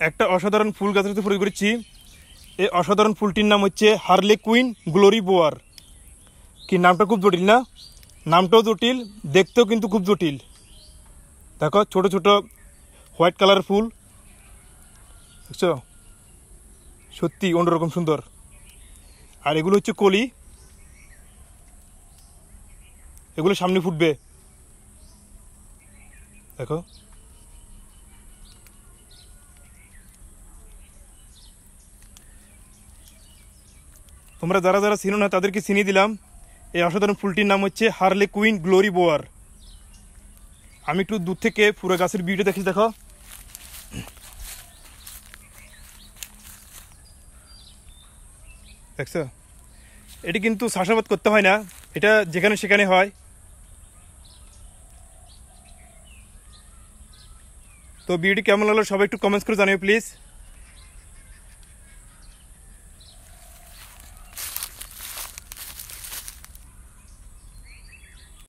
একটা অসাধারণ ফুল গাছের সাথে পরিচয় করেছি। এই অসাধারণ ফুলটির নাম হচ্ছে হার্লে কুইন গ্লোরি বোয়ার। কি নামটা খুব জটিল না? নামটাও জটিল, দেখতেও কিন্তু খুব জটিল। দেখো ছোট ছোট হোয়াইট কালার ফুল, বুঝছো? সত্যি অন্যরকম সুন্দর। আর এগুলো হচ্ছে কলি, এগুলো সামনে ফুটবে। দেখো তোমরা যারা যারা চিনো না তাদেরকে চিনিয়ে দিলাম। এই অসাধারণ ফুলটির নাম হচ্ছে হার্লে কুইন গ্লোরি বোয়ার। আমি একটু দূর থেকে পুরো গাছের ভিউটা দেখি। দেখো দেখছো, এটি কিন্তু চাষাবাদ করতে হয় না, এটা যেখানে সেখানে হয়। তো ভিডিওটি কেমন লাগলো সবাই একটু কমেন্টস করে জানিও প্লিজ।